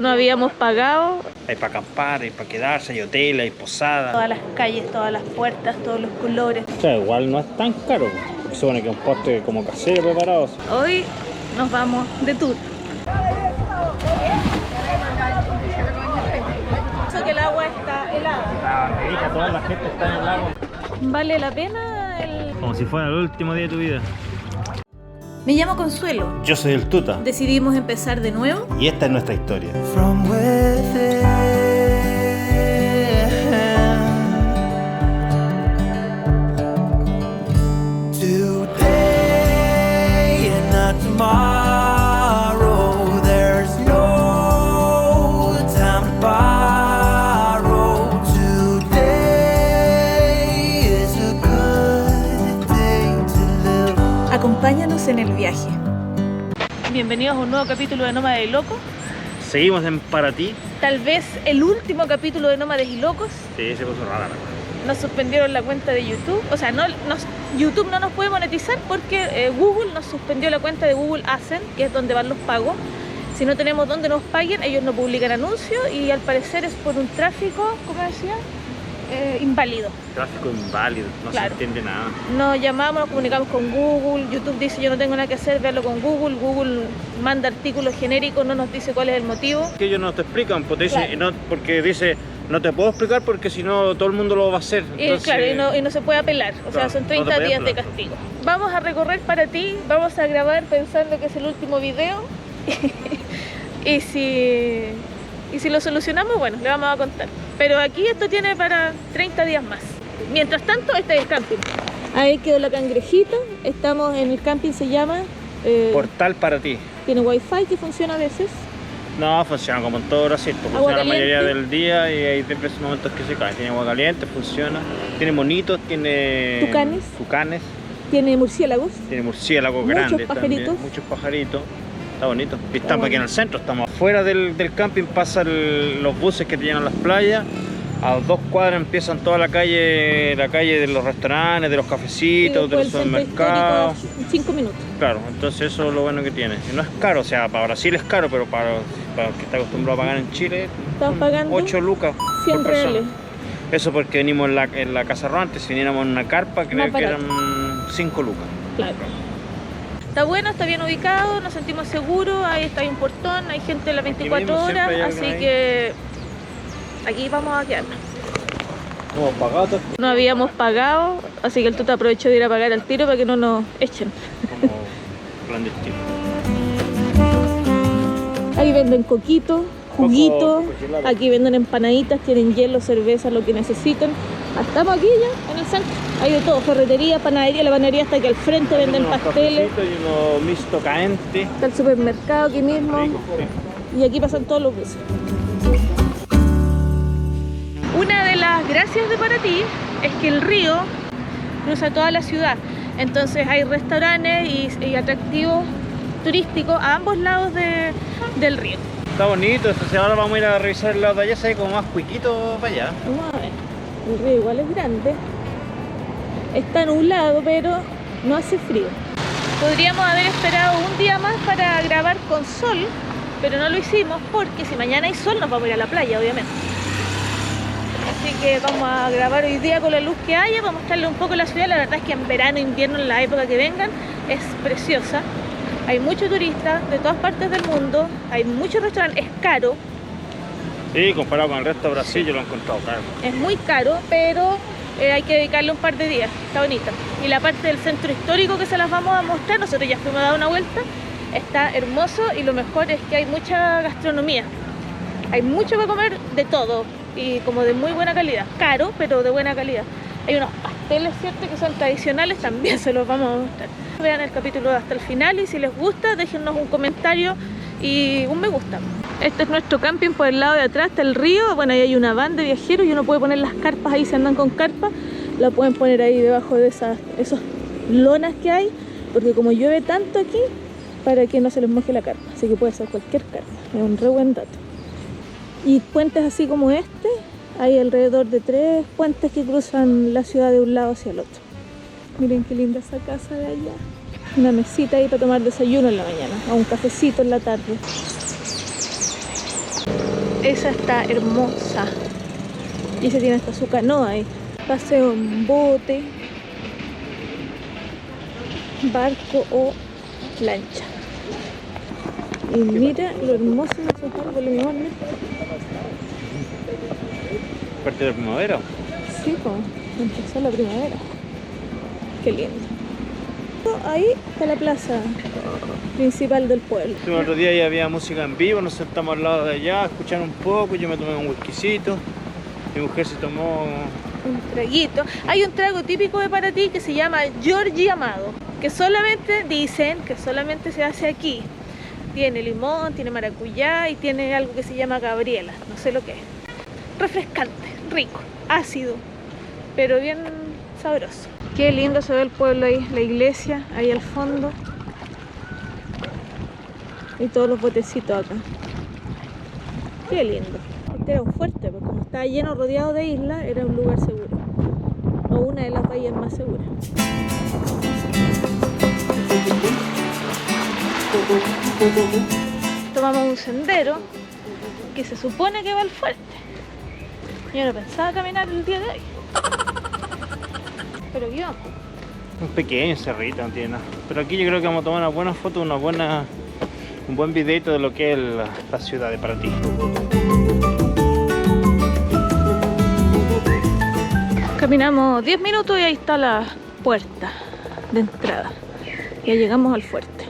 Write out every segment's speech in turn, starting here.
No habíamos pagado. Hay para acampar, hay para quedarse, hay hotel, hay posada. Todas las calles, todas las puertas, todos los colores. O sea, igual no es tan caro, porque se supone que es un postre como casero preparado. Hoy nos vamos de tour. Eso que el agua está helada. Toda la gente está en el lago. ¿Vale la pena el...? Como si fuera el último día de tu vida. Me llamo Consuelo. Yo soy el Tuta. Decidimos empezar de nuevo. Y esta es nuestra historia. From within, today and not tomorrow, there's no time to borrow. Today is a good day to live. Acompáñanos en el viaje. Bienvenidos a un nuevo capítulo de Nómades y Locos. Seguimos en Paraty. Tal vez el último capítulo de Nómades y Locos. Sí, se puso rara la cosa. Nos suspendieron la cuenta de YouTube. O sea, YouTube no nos puede monetizar porque Google nos suspendió la cuenta de Google AdSense, que es donde van los pagos. Si no tenemos donde nos paguen, ellos no publican anuncios y al parecer es por un tráfico, ¿cómo decía? Inválido. Tráfico inválido, no Claro. se entiende nada. Nos llamamos, nos comunicamos con Google. YouTube dice yo no tengo nada que hacer, véalo con Google. Google manda artículos genéricos, no nos dice cuál es el motivo. Que ellos no te explican, pues te dicen, Claro. y no, porque dice, no te puedo explicar porque si no todo el mundo lo va a hacer. Y claro, y no se puede apelar, o sea, Claro, son no te 30 puede días de apelar. castigo. Vamos a recorrer para ti, vamos a grabar pensando que es el último video. y si lo solucionamos, bueno, le vamos a contar. Pero aquí esto tiene para 30 días más. Mientras tanto, este es el camping. Ahí quedó la cangrejita, estamos en el camping, se llama... Portal Paraty. tiene wifi que funciona a veces. No, funciona como en todo Brasil, porque Agua funciona la mayoría caliente. del día y hay siempre esos momentos que se caen. Tiene agua caliente, funciona. Tiene monitos, tiene... Tucanes. Tiene murciélagos. Tiene murciélagos Muchos grandes pajaritos. también. Muchos pajaritos. Está bonito. Y estamos bueno. aquí en el centro, estamos afuera del camping, pasan los buses que te llenan las playas. A 2 cuadras empiezan toda la calle de los restaurantes, de los cafecitos, de los supermercados. 5 minutos. Claro, entonces eso es lo bueno que tiene. Y no es caro, o sea, para Brasil es caro, pero para el que está acostumbrado a pagar en Chile, Estamos pagando 8 lucas 100 por persona. reales. Eso porque venimos en la casa rodante, si viniéramos en una carpa, creo Más que barato. eran 5 lucas. Claro. Está bueno, está bien ubicado, nos sentimos seguros, ahí está, hay un portón, hay gente las 24 mismo siempre horas, hay así alguien ahí. que aquí vamos a quedarnos. No hemos pagado todo No habíamos pagado, así que el Tuta aprovechó de ir a pagar al tiro para que no nos echen. como clandestino. Ahí venden coquito, juguito, Coco helado. aquí venden empanaditas, tienen hielo, cerveza, lo que necesiten. Estamos aquí ya, en el centro. Hay de todo, ferretería, panadería, la panadería está aquí al frente, venden Unos pasteles. cafecitos y unos mixto caente. Está el supermercado aquí mismo. Rico, rico. Y aquí pasan todos los buses. Una de las gracias de Paraty es que el río cruza toda la ciudad. Entonces hay restaurantes y atractivos turísticos a ambos lados del río. Está bonito, entonces ahora vamos a ir a revisar el lado de allá, se ve como más cuiquito para allá. Vamos a ver. El río igual es grande. Está nublado, pero no hace frío. Podríamos haber esperado un día más para grabar con sol, pero no lo hicimos porque si mañana hay sol nos vamos a ir a la playa, obviamente. Así que vamos a grabar hoy día con la luz que haya, vamos a mostrarle un poco la ciudad. La verdad es que en verano, invierno, en la época que vengan, es preciosa. Hay muchos turistas de todas partes del mundo, hay muchos restaurantes, es caro, Sí, comparado con el resto de Brasil yo lo he encontrado caro. es muy caro, pero hay que dedicarle un par de días, está bonita. Y la parte del centro histórico que se las vamos a mostrar, nosotros ya fuimos a dar una vuelta, está hermoso y lo mejor es que hay mucha gastronomía. Hay mucho para comer de todo y como de muy buena calidad, caro pero de buena calidad. Hay unos pasteles, ¿cierto?, que son tradicionales, también se los vamos a mostrar. Vean el capítulo hasta el final y si les gusta déjennos un comentario y un me gusta. Este es nuestro camping, por el lado de atrás está el río. Bueno, ahí hay una van de viajeros y uno puede poner las carpas ahí, si andan con carpas, la pueden poner ahí debajo de esos lonas que hay, porque como llueve tanto aquí, para que no se les moje la carpa, así que puede ser cualquier carpa, es un re buen dato. Y puentes así como este, hay alrededor de 3 puentes que cruzan la ciudad de un lado hacia el otro. Miren qué linda esa casa de allá. Una mesita ahí para tomar desayuno en la mañana o un cafecito en la tarde. Esa está hermosa. Y ese tiene hasta su canoa ahí. Paseo en bote, barco o lancha. Y mira lo hermoso de esos árboles, mi amor. Parte de la primavera. Sí, pues, empezó la primavera. Qué lindo. Ahí está la plaza principal del pueblo. El otro día ya había música en vivo, nos sentamos al lado de allá, a escuchar un poco, yo me tomé un whiskycito, mi mujer se tomó... Un traguito. Hay un trago típico de Paraty que se llama Georgie Amado, que solamente dicen que solamente se hace aquí. Tiene limón, tiene maracuyá y tiene algo que se llama Gabriela, no sé lo que es. Refrescante, rico, ácido, pero bien sabroso. Qué lindo se ve el pueblo ahí, la iglesia ahí al fondo. Y todos los botecitos acá. Qué lindo. Este era un fuerte, porque como estaba lleno, rodeado de islas, era un lugar seguro. O una de las bahías más seguras. Tomamos un sendero que se supone que va al fuerte. Yo no pensaba caminar el día de hoy. Pero aquí vamos. Un pequeño cerrito, no tiene nada. Pero aquí yo creo que vamos a tomar una buena foto, un buen videito de lo que es la ciudad de Paraty. Caminamos 10 minutos y ahí está la puerta de entrada. Ya llegamos al fuerte.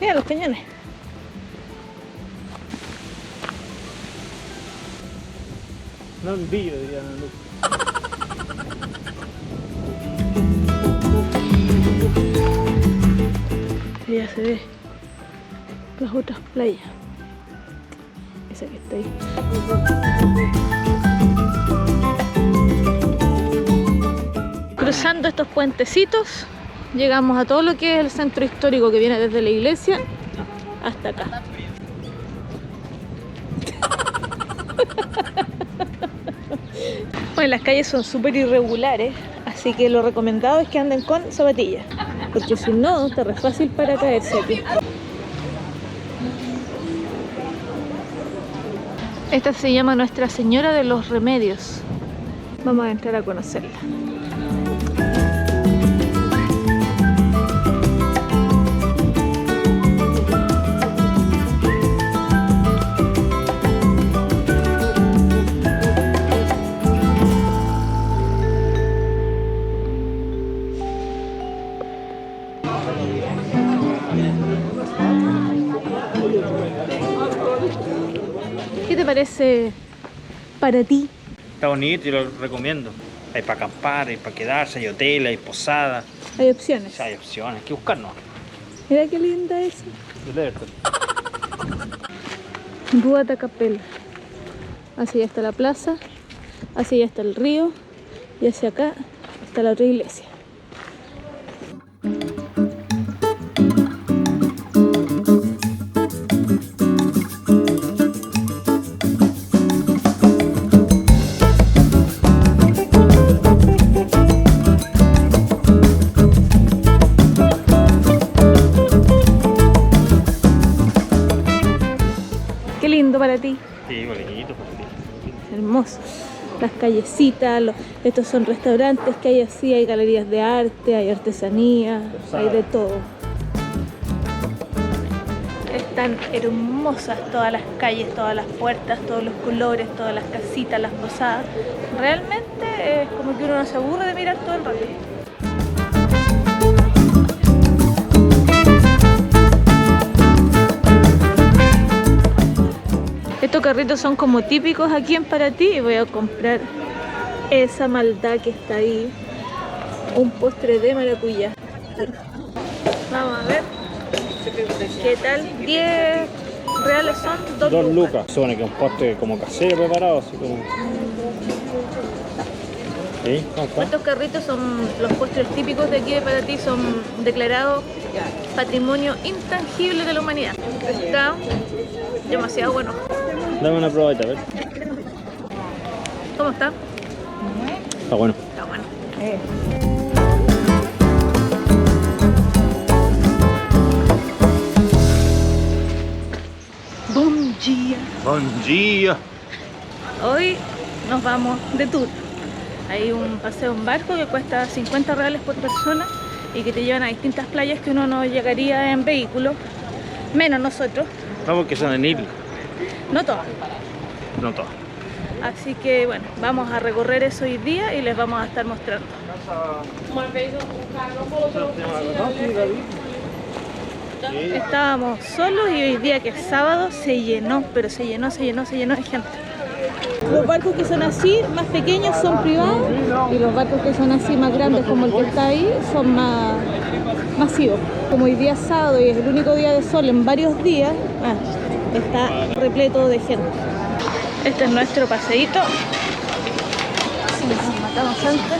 Mira los cañones. No envío, diría Luz. Ya se ve las otras playas. Esa que está ahí. Cruzando estos puentecitos, llegamos a todo lo que es el centro histórico que viene desde la iglesia hasta acá. Bueno, las calles son súper irregulares, así que lo recomendado es que anden con zapatillas, porque si no, está re fácil para caerse aquí. Esta se llama Nuestra Señora de los Remedios. Vamos a entrar a conocerla. ¿Qué te parece Paraty? Está bonito y lo recomiendo. Hay para acampar, hay para quedarse, hay hoteles, hay posadas. Hay opciones. Hay opciones, hay que buscarnos. Mira qué linda esa. Rua da Capella. Hacia allá está la plaza, hacia allá está el río y hacia acá está la otra iglesia. Qué lindo Paraty. Sí, bonito. Hermoso. Las callecitas, estos son restaurantes que hay así, hay galerías de arte, hay artesanía, hay de todo. Están hermosas todas las calles, todas las puertas, todos los colores, todas las casitas, las posadas. Realmente es como que uno no se aburre de mirar todo el rato. Estos carritos son como típicos aquí en Paraty y voy a comprar esa maldad que está ahí, un postre de maracuyá. Vamos a ver qué tal. 10 reales son 2 lucas. Supone que es un postre como casero preparado, así como... ¿Sí? Estos carritos son los postres típicos de aquí de Paraty, son declarados Patrimonio Intangible de la Humanidad. Está demasiado bueno. Dame una probadita, a ver. ¿Cómo está? Está bueno. Está bueno. ¡Bum! Bom dia. Buen día. Hoy nos vamos de tour. Hay un paseo en barco que cuesta 50 reales por persona y que te llevan a distintas playas que uno no llegaría en vehículo, menos nosotros, No, porque son en isla. no todas. No todo. Así que bueno, vamos a recorrer eso hoy día y les vamos a estar mostrando. Estábamos solos y hoy día que es sábado se llenó, pero se llenó de gente. Los barcos que son así, más pequeños, son privados y los barcos que son así, más grandes como el que está ahí, son más masivos. Como hoy día es sábado y es el único día de sol en varios días, está repleto de gente. Este es nuestro paseíto. Nos matamos antes.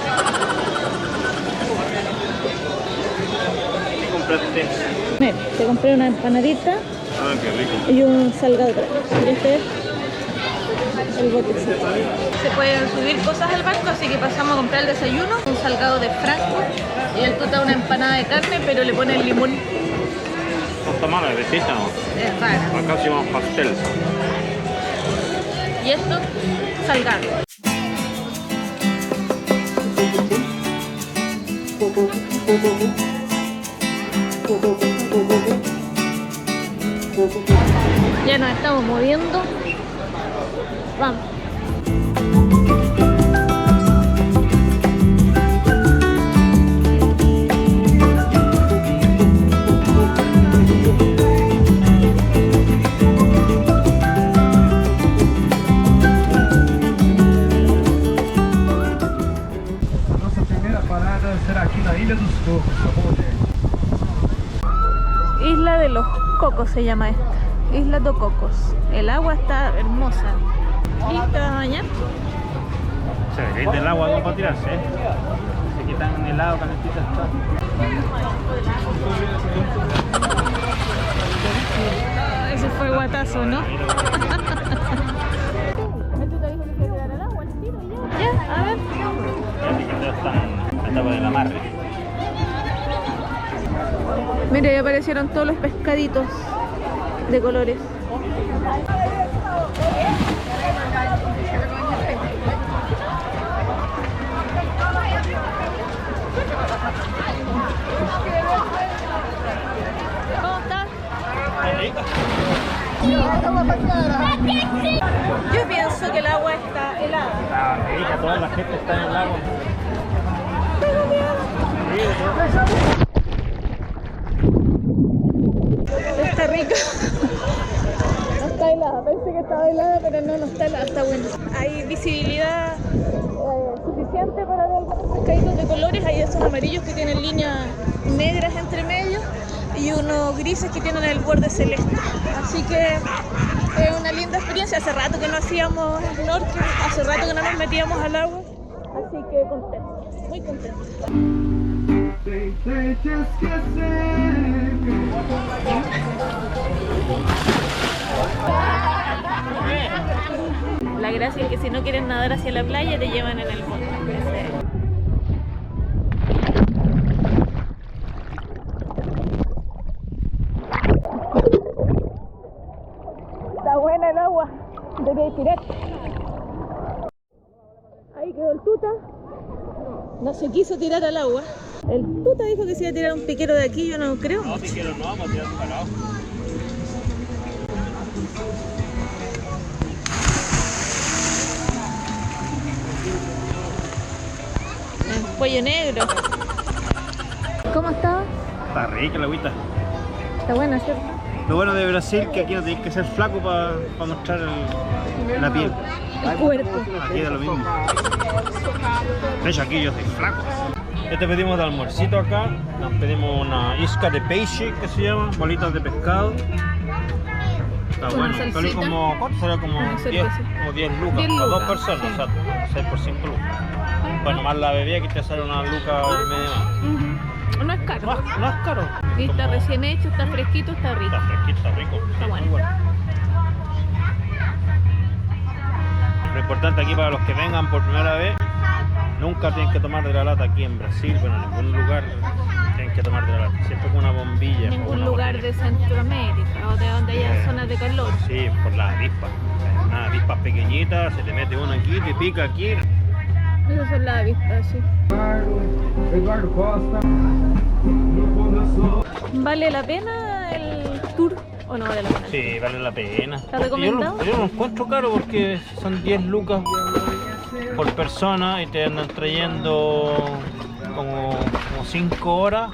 ¿Qué compraste? Mira, te compré una empanadita Ah, qué rico. y un salgado. Y este es el botecito. Se pueden subir cosas al barco, así que pasamos a comprar el desayuno, un salgado de Franco y el tuta una empanada de carne, pero le ponen limón. No está mala, de sésamo. Es raro. Acá se llama pastel. Y esto, salgado. Ya nos estamos moviendo. Vamos. Nossa primeira parada será aqui na Ilha dos Cocos, tá bom, gente? Isla de los Cocos se llama esta. Isla de Cocos. El agua está hermosa. ¿Y te vas a bañar? Se ve del agua como para tirarse, ¿eh? Se quitan helado, calentito está. Ese fue guatazo, ¿no? Ya, a ver. La etapa del amarre. Mira, ya aparecieron todos los pescaditos de colores. ¿Cómo estás? Yo pienso que el agua está helada. La rica, toda la gente está en el lago. Está rica. No está helada, pensé que estaba helada, pero no está helada, está buena. Hay visibilidad suficiente para ver algunos pescaditos de colores. Hay esos amarillos que tienen líneas negras entre medio y unos grises que tienen el borde celeste. Así que es una linda experiencia. Hace rato que no hacíamos snorkel, hace rato que no nos metíamos al agua. Así que contento, muy contento. Tentei te esquecer. La gracia es que si no quieren nadar hacia la playa te llevan en el bote. Está buena el agua, debería tirar. Ahí quedó el tuta. No se quiso tirar al agua. El tuta dijo que se iba a tirar un piquero de aquí, yo no creo. No, piquero no, vamos a tirar para abajo. El cuello negro. ¿Cómo está? Está rica la agüita. Está buena, ¿cierto? Lo bueno de Brasil es que aquí no tenés que ser flaco para mostrar la piel. El cuerpo. Aquí da lo mismo. De hecho, aquí yo soy flaco. Ya te pedimos de almuercito acá. Nos pedimos una isca de peixe, que se llama, bolitas de pescado. Está Una bueno. salsita. Sale como, ¿cuánto sale? Como Una 10, cerveza. como 10 lucas. 10 Para dos lucas, personas, sí. exacto. 6 por 5 lucas. Bueno, más la bebida que te sale una luca y media más. No es caro. No es caro. Y está Como- recién hecho, está fresquito, está rico. Está fresquito, está rico. Está Sí, bueno. muy Lo importante aquí para los que vengan por primera vez, nunca tienen que tomar de la lata aquí en Brasil, pero en ningún lugar tienen tienen que tomar de la lata. Siempre con una bombilla. o Ningún una lugar botella. de Centroamérica o de donde haya zonas de calor. Sí, por las avispas. Unas avispas pequeñitas, se te mete uno aquí, te pica aquí. Esas son las avispas, sí. Eduardo Costa, Grupo do Sol. ¿Vale la pena el tour o no vale la pena? Sí, vale la pena. ¿Está recomendado? Yo lo encuentro caro porque son 10 lucas por persona y te andan trayendo como 5 horas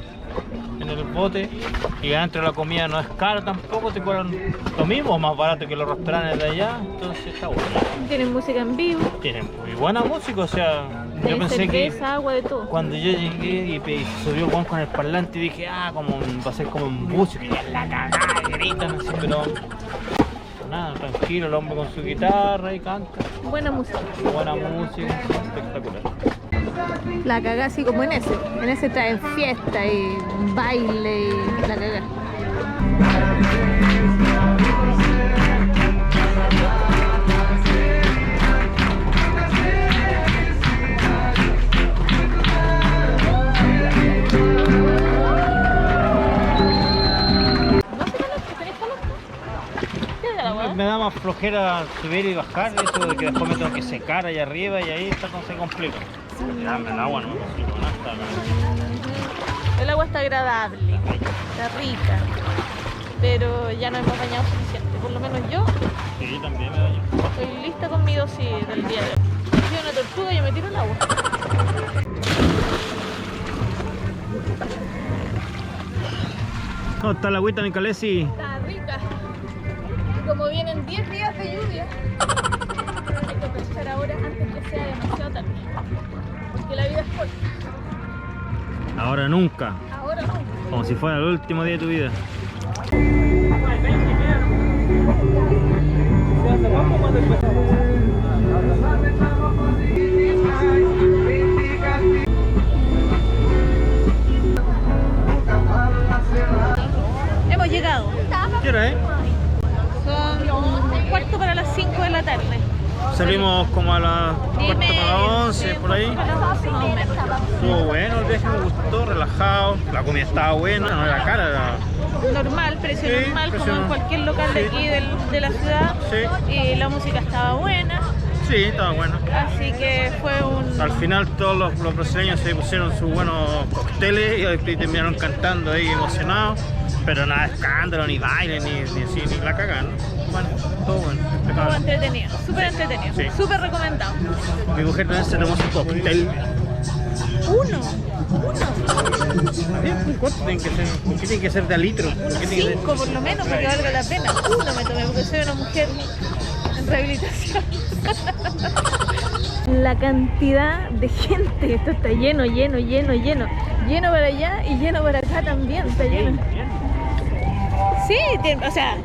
en el bote, y adentro la comida no es cara tampoco, te cobran lo mismo o más barato que los restaurantes de allá, entonces está bueno. Tienen música en vivo, Tienen muy buena música, o sea, yo hay pensé que cerveza, agua, de todo. cuando yo llegué y subió Juan con el parlante y dije, como va a ser como un bus, que ya es la cagada, y gritan así, pero nada, tranquilo, el hombre con su guitarra y canta, Buena música. buena música, espectacular. La cagá así como en ese traen fiesta y baile y la cagá. Me da más flojera subir y bajar, eso de que después me tengo que secar allá arriba y ahí está cuando se complica. Dame el agua, no me consigo nada. El agua está agradable, está rica, pero ya no hemos bañado suficiente. Por lo menos yo Sí, también me daño. estoy lista con mi dosis del día de hoy. Si una tortuga, yo me tiro el agua. ¿Cómo está la agüita, Nicalesi? Está rica. Y como vienen 10 días de lluvia, hay que aprovechar ahora antes que sea demasiado tarde. Porque la vida es corta. Ahora nunca, Ahora no. como si fuera el último día de tu vida. Hemos llegado. ¿Qué hora, Son un cuarto para las 5 de la tarde. Salimos como a las 10 cuarto para las 11, por ahí. Para las 11 más o menos. Estuvo bueno el viaje, me gustó, relajado. La comida estaba buena, no era cara, era... Normal, precio Sí, normal, precio como en normal. cualquier local de Sí. aquí de la ciudad. Sí. Y la música estaba buena, Sí, estaba bueno. así que fue un... Al final todos los brasileños se pusieron sus buenos cócteles y terminaron cantando ahí emocionados. Pero nada de escándalo, ni baile, ni así, ni la cagan. Bueno, todo bueno, Estuvo impecable. entretenido, súper entretenido, Sí. súper recomendado. Mi mujer también se tomó su cóctel. Uno, ¿Cuánto tiene que ser? ¿Por qué tiene que ser de a litro? ¿Por qué tiene que ser? 5 por lo menos, para que valga la pena. Uno me tomé, porque soy una mujer en rehabilitación. La cantidad de gente, esto está lleno, lleno, lleno, lleno. Lleno para allá y lleno para acá también, está lleno. Sí, o sea,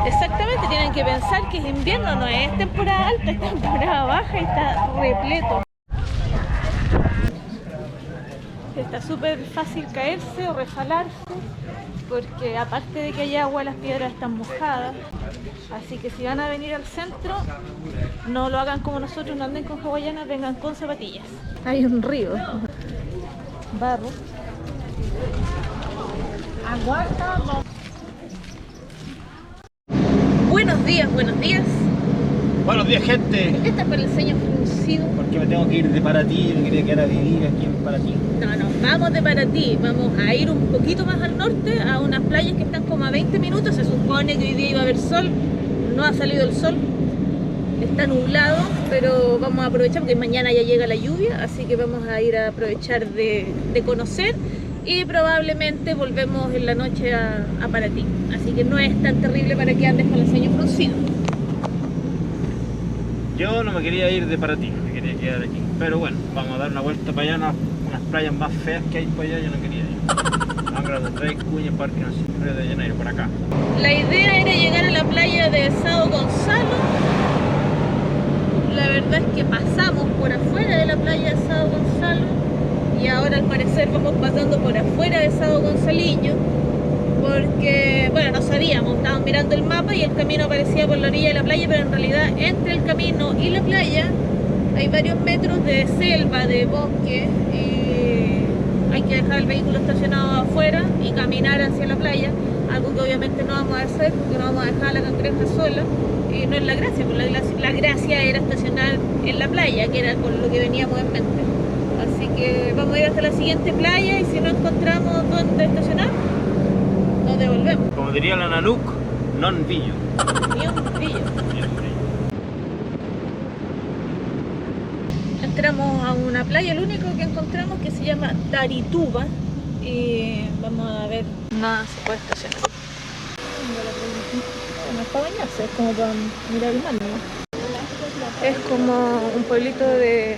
exactamente, tienen que pensar que es invierno, no es temporada alta, es temporada baja y está repleto. Está súper fácil caerse o resbalarse, porque aparte de que hay agua, las piedras están mojadas. Así que si van a venir al centro, no lo hagan como nosotros, no anden con hawaianas, vengan con zapatillas. Hay un río, barro. Buenos días, buenos días. Buenos días, gente. Esta es para el ceño fruncido. Porque me tengo que ir de Paraty, yo quería quedar a vivir aquí en Paraty. No, no, vamos de Paraty, vamos a ir un poquito más al norte, a unas playas que están como a 20 minutos. Se supone que hoy día iba a haber sol, no ha salido el sol, está nublado, pero vamos a aprovechar porque mañana ya llega la lluvia, así que vamos a ir a aprovechar de conocer y probablemente volvemos en la noche a Paraty. Así que no es tan terrible para que andes con el ceño fruncido. Yo no me quería ir de Paraty, me quería quedar aquí. Pero bueno, vamos a dar una vuelta para allá, unas playas más feas que hay para allá, yo no quería ir. Angra dos Reis, Cuña, Parque Nacional, Río de Janeiro, por acá. La idea era llegar a la playa de São Gonçalo. La verdad es que pasamos por afuera de la playa de São Gonçalo y ahora al parecer vamos pasando por afuera de São Gonçalinho, porque, bueno, no sabíamos, estábamos mirando el mapa y el camino aparecía por la orilla de la playa, pero en realidad entre el camino y la playa hay varios metros de selva, de bosque, y hay que dejar el vehículo estacionado afuera y caminar hacia la playa, algo que obviamente no vamos a hacer porque no vamos a dejar a la cangreja sola y no es la gracia, porque la gracia era estacionar en la playa, que era con lo que veníamos en mente. Así que vamos a ir hasta la siguiente playa y si no encontramos dónde estacionar, nos devolvemos. Como diría la Nanuk, non pillo. Ni un brillo. Entramos a una playa, lo único que encontramos que se llama Tarituba y vamos a ver, nada se puede estacionar. No es para bañarse, es como para mirar el mar, ¿no? Es como un pueblito de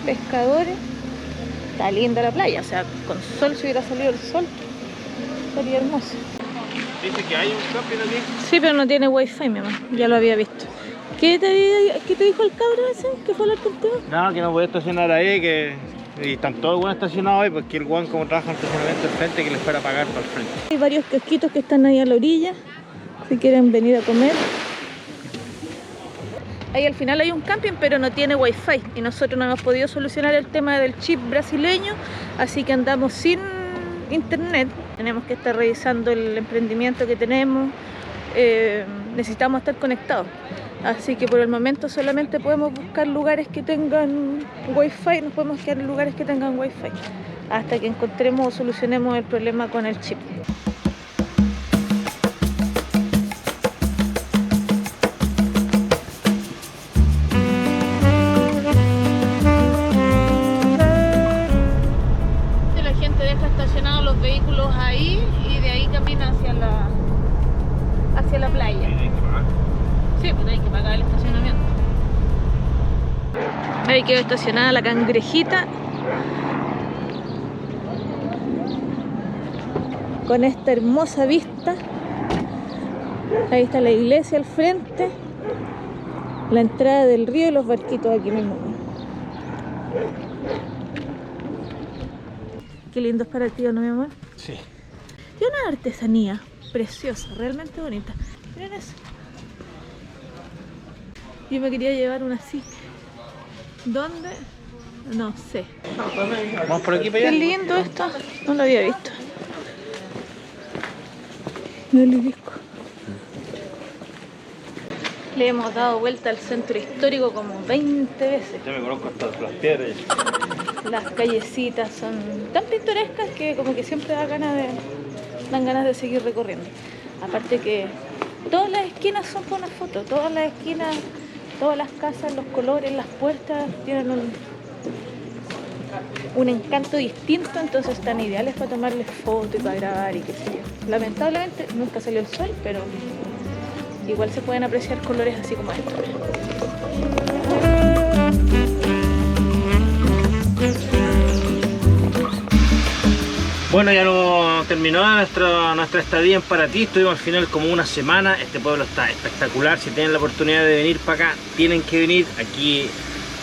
pescadores. Está linda la playa, o sea, con sol, si hubiera salido el sol, sería hermoso. Dice que hay un camping aquí. Sí, pero no tiene wifi, mi mamá, ya lo había visto. ¿Qué te dijo el cabro ese que fue a hablar contigo? No, que no puede estacionar ahí, que y están todos buenos estacionados ahí, porque el guan como trabaja en estacionamiento al frente, que les fuera a pagar para el frente. Hay varios kiosquitos que están ahí a la orilla, si quieren venir a comer. Ahí al final hay un camping, pero no tiene wifi y nosotros no hemos podido solucionar el tema del chip brasileño, así que andamos sin internet. Tenemos que estar revisando el emprendimiento que tenemos, necesitamos estar conectados. Así que por el momento solamente podemos buscar lugares que tengan wifi, nos podemos quedar en lugares que tengan wifi hasta que encontremos o solucionemos el problema con el chip. La gente deja estacionados los vehículos ahí y de ahí camina hacia la playa. Sí, pues hay que pagar el estacionamiento. Ahí quedó estacionada la cangrejita con esta hermosa vista. Ahí está la iglesia al frente, la entrada del río y los barquitos aquí mismo. Qué lindo es para ti, ¿no, mi amor? Sí. Y una artesanía preciosa, realmente bonita. Miren eso. Yo me quería llevar una así. ¿Dónde? No sé. Vamos por aquí para Qué allá. lindo esto. No lo había visto. No lo disco. Le hemos dado vuelta al centro histórico como 20 veces. Yo me conozco hasta las piedras. Las callecitas son tan pintorescas que como que siempre dan ganas de seguir recorriendo. Aparte que todas las esquinas son para una foto, todas las esquinas, todas las casas, los colores, las puertas tienen un encanto distinto, entonces están ideales para tomarles fotos y para grabar y qué sé yo. Lamentablemente nunca salió el sol, pero igual se pueden apreciar colores así como estos. Bueno, ya no terminó nuestra estadía en Paraty. Estuvimos al final como una semana. Este pueblo está espectacular. Si tienen la oportunidad de venir para acá, tienen que venir. Aquí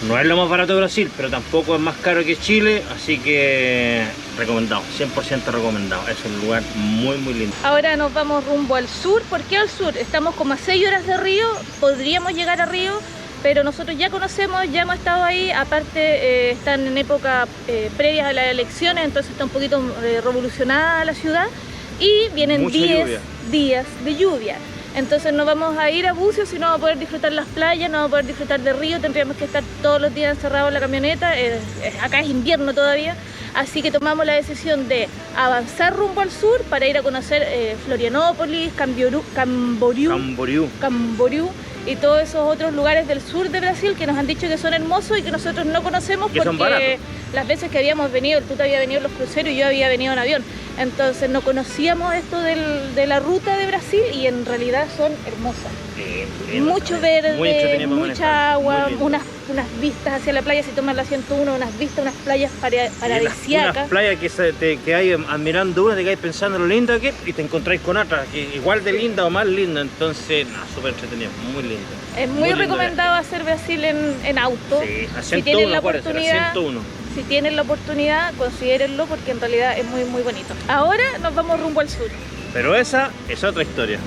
no es lo más barato de Brasil, pero tampoco es más caro que Chile. Así que recomendado, 100% recomendado. Es un lugar muy muy lindo. Ahora nos vamos rumbo al sur. ¿Por qué al sur? Estamos como a 6 horas de Río. Podríamos llegar a Río, pero nosotros ya conocemos, ya hemos estado ahí. Aparte están en época previas a las elecciones, entonces está un poquito revolucionada la ciudad y vienen 10 días de lluvia. Entonces no vamos a ir a Bucios y no vamos a poder disfrutar las playas, no vamos a poder disfrutar de Río, tendríamos que estar todos los días encerrados en la camioneta. Acá es invierno todavía, así que tomamos la decisión de avanzar rumbo al sur para ir a conocer Florianópolis, Camboriú y todos esos otros lugares del sur de Brasil que nos han dicho que son hermosos y que nosotros no conocemos porque las veces que habíamos venido, tú te habías venido en los cruceros y yo había venido en avión, entonces no conocíamos esto de la ruta de Brasil y en realidad son hermosas. Mucho verde, mucha agua, unas vistas hacia la playa, si tomas la 101, unas vistas, unas playas paradisíacas. Unas playas que hay admirando una, te quedáis pensando lo linda que es y te encontráis con otras que igual de linda o más linda, entonces súper entretenido, muy lindo. Es muy recomendado hacer Brasil en auto. Sí, a 101, si tienen la oportunidad, 101. Si tienen la oportunidad, considérenlo porque en realidad es muy muy bonito. Ahora nos vamos rumbo al sur. Pero esa es otra historia.